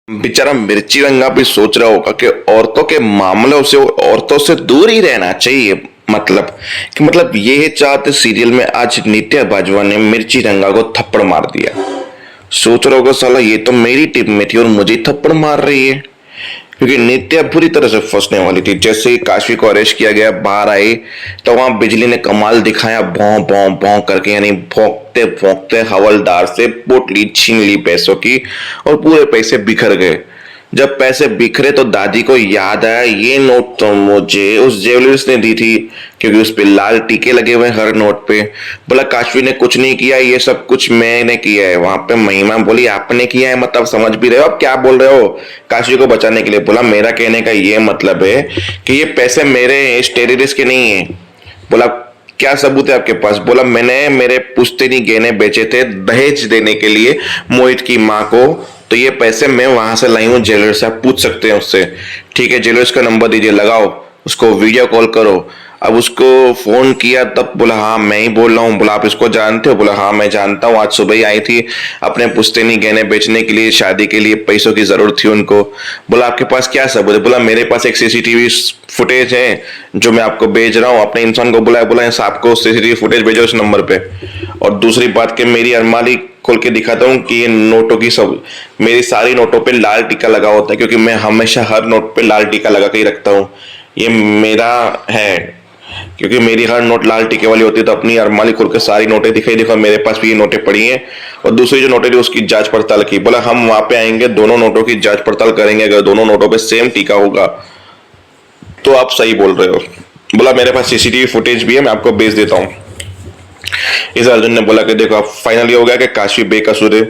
बेचारा मिर्ची रंगा भी सोच रहा होगा कि औरतों के मामलों से औरतों से दूर ही रहना चाहिए। मतलब ये चाहते सीरियल में आज नित्या बाजवा ने मिर्ची रंगा को थप्पड़ मार दिया। सोच रहा होगा साला ये तो मेरी टीम में थी और मुझे ही थप्पड़ मार रही है, क्योंकि नित्या बुरी तरह से फंसने वाली थी। जैसे ही काशवी को अरेस्ट किया गया, बाहर आई तो वहां बिजली ने कमाल दिखाया, भौं भौं भौं करके, यानी भौंकते भौंकते हवलदार से पोटली छीन ली पैसों की और पूरे पैसे बिखर गए। जब पैसे बिखरे तो दादी को याद आया, ये नोट तो मुझे उस ज्वेलर्स ने दी थी, क्योंकि उस पे लाल टीके लगे हुए हर नोट पे। बोला काशवी ने कुछ नहीं किया, ये सब कुछ मैंने किया है। वहां पे महिमा बोली आपने किया है, मतलब समझ भी रहे हो आप क्या बोल रहे हो काशवी को बचाने के लिए। बोला मेरा कहने का ये मतलब है कि ये पैसे मेरे इस टेररिस्ट के नहीं है। बोला क्या सबूत है आपके पास? बोला मैंने मेरे पुश्तैनी गहने बेचे थे दहेज देने के लिए मोहित की माँ को, तो ये पैसे मैं वहां से लाई हूँ ज्वेलर्स से, आप पूछ सकते हैं उससे। ठीक है, ज्वेलर्स का नंबर दीजिए, लगाओ उसको, वीडियो कॉल करो। अब उसको फोन किया तब बोला हाँ मैं ही बोल रहा हूँ। बोला आप इसको जानते हो? बोला हाँ मैं जानता हूँ, आज सुबह ही आई थी अपने पुश्तैनी गहने बेचने के लिए, शादी के लिए पैसों की जरूरत थी उनको। बोला आपके पास क्या सबूत है? बोला मेरे पास एक सीसीटीवी फुटेज है जो मैं आपको भेज रहा हूँ। अपने इंसान को बुलाया, बोला आपको सीसीटीवी फुटेज भेजो इस नंबर पे। और दूसरी बात कि मेरी अलमारी खोल के दिखाता हूँ कि ये नोटों की सब, मेरी सारी नोटों पे लाल टीका लगा होता है, क्योंकि मैं हमेशा हर नोट पे लाल टीका लगा के ही रखता हूँ। ये मेरा है, क्योंकि मेरी हर नोट लाल टीके वाली होती है। तो अपनी अलमारी खोल के सारी नोटें दिखाई, देखो मेरे पास भी ये नोटें पड़ी हैं। और दूसरी जो नोटें थी उसकी जांच पड़ताल की। बोला हम वहां पे आएंगे, दोनों नोटों की जांच पड़ताल करेंगे, अगर दोनों नोटों पे सेम टीका होगा तो आप सही बोल रहे हो। बोला मेरे पास सीसीटीवी फुटेज भी है, मैं आपको भेज देता हूँ। इस अर्जुन ने बोला कि देखो अब फाइनली हो गया कि काशवी बेकसूर है,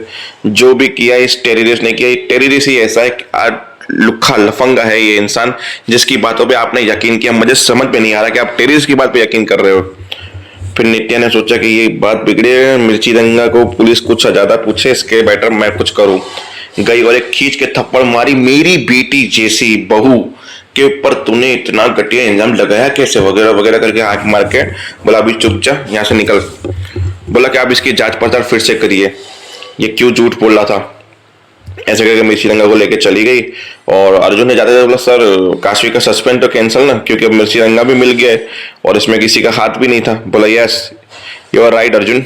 जो भी किया इस टेररिस्ट ने किया। टेररिस्ट ही ऐसा है, आज लुखा लफंगा है ये इंसान, जिसकी बातों पे आपने यकीन किया। मुझे समझ में नहीं आ रहा कि आप टेररिस्ट की बात पे यकीन कर रहे हो। फिर नित्या ने सोचा कि ये बात बिगड़े, मिर्ची रंगा को पुलिस कुछ ज्यादा पूछे, इसके बेटर मैं कुछ करूं। गई और एक खींच के थप्पड़ मारी, मेरी बेटी जैसी बहू के ऊपर तूने इतना घटिया इल्जाम लगाया कैसे, वगैरह वगैरह करके आंख मार के बोला अभी चुप जा, यहाँ से निकल। बोला कि आप इसकी जांच पड़ताल फिर से करिए, ये क्यों झूठ बोल रहा था। ऐसे करके मिर्ची रंगा को लेके चली गई। और अर्जुन ने जाते जाते बोला सर काशवी का सस्पेंड तो कैंसिल ना, क्योंकि अब मिर्ची रंगा भी मिल गया है और इसमें किसी का हाथ भी नहीं था। बोला yes you are right Arjun,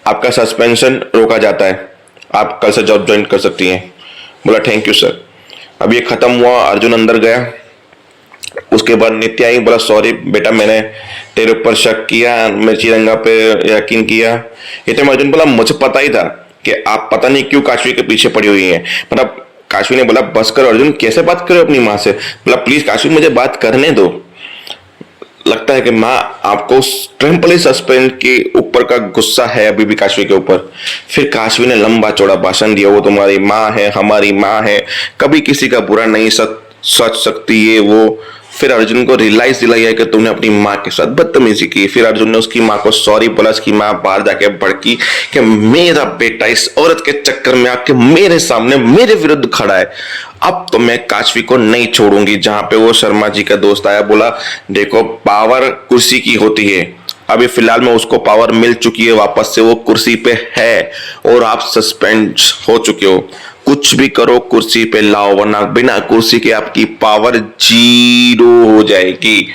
आपका सस्पेंशन रोका जाता है, आप कल से जॉब ज्वाइन कर सकती हैं। बोला थैंक यू सर। अब ये खत्म हुआ, अर्जुन अंदर गया। उसके बाद नित्या आई, बोला सॉरी बेटा मैंने तेरे ऊपर शक किया, मिर्ची रंगा पे यकीन किया। इतने अर्जुन बोला मुझे पता ही था कि आप पता नहीं क्यों काशवी के पीछे पड़ी हुई हैं। मतलब काशवी ने बोला बस कर अर्जुन, कैसे बात करो अपनी माँ से। बोला प्लीज काशवी मुझे बात करने दो। लगता है कि माँ आपको टेम्पररी सस्पेंड के ऊपर का गुस्सा है अभी भी काशवी के ऊपर। फिर काशवी ने लंबा चौड़ा भाषण दिया, वो तुम्हारी माँ है, हमारी माँ है, कभी किसी का बुरा नहीं सोच सकती है वो। फिर अर्जुन को रियलाइज दिलाया कि तुमने अपनी माँ के साथ बदतमीजी की। फिर अर्जुन ने उसकी माँ को सॉरी बोला। उसकी माँ बाहर जाके भड़की कि मेरा बेटा इस औरत के चक्कर में आके मेरे सामने मेरे विरुद्ध खड़ा है, अब तो मैं काशवी को नहीं छोड़ूंगी। जहां पे वो शर्मा जी का दोस्त आया, बोला देखो पावर कुर्सी की होती है, अभी फिलहाल में उसको पावर मिल चुकी है, वापस से वो कुर्सी पे है और आप सस्पेंड हो चुके हो। कुछ भी करो कुर्सी पे लाओ, वरना बिना कुर्सी के आपकी पावर जीरो हो जाएगी।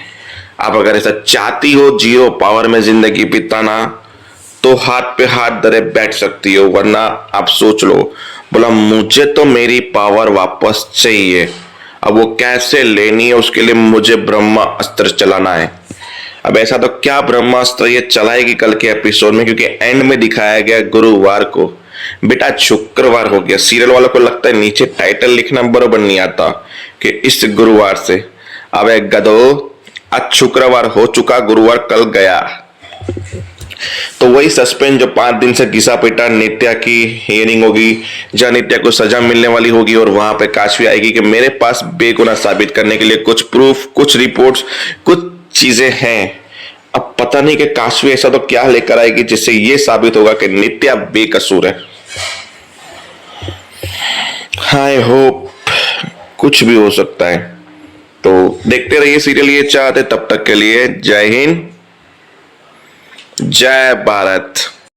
आप अगर ऐसा चाहती हो जीरो पावर में जिंदगी बिताना तो हाथ पे हाथ धरे बैठ सकती हो, वरना आप सोच लो। बोला मुझे तो मेरी पावर वापस चाहिए, अब वो कैसे लेनी है उसके लिए मुझे ब्रह्मास्त्र चलाना है। अब ऐसा तो क्या ब्रह्मास्त्र ये चलाएगी कल के एपिसोड में, क्योंकि एंड में दिखाया गया गुरुवार को, बेटा शुक्रवार हो गया। सीरियल वालों को लगता है नीचे टाइटल लिखना बरोबर नहीं आता कि इस गुरुवार से। अब एक गधो, आज शुक्रवार हो चुका, गुरुवार कल गया। तो वही सस्पेंस जो 5 दिन से घिसा पिटा, नित्या की हियरिंग होगी जहां नित्या को सजा मिलने वाली होगी और वहां पे काशवी आएगी कि मेरे पास बेगुनाह साबित करने के लिए कुछ प्रूफ, कुछ रिपोर्ट्स, कुछ चीजें हैं। अब पता नहीं कि काशवी ऐसा तो क्या लेकर आएगी जिससे ये साबित होगा कि नित्या बेकसूर है। आई होप कुछ भी हो सकता है। तो देखते रहिए सीरियल ये चाहते, तब तक के लिए जय हिंद जय भारत।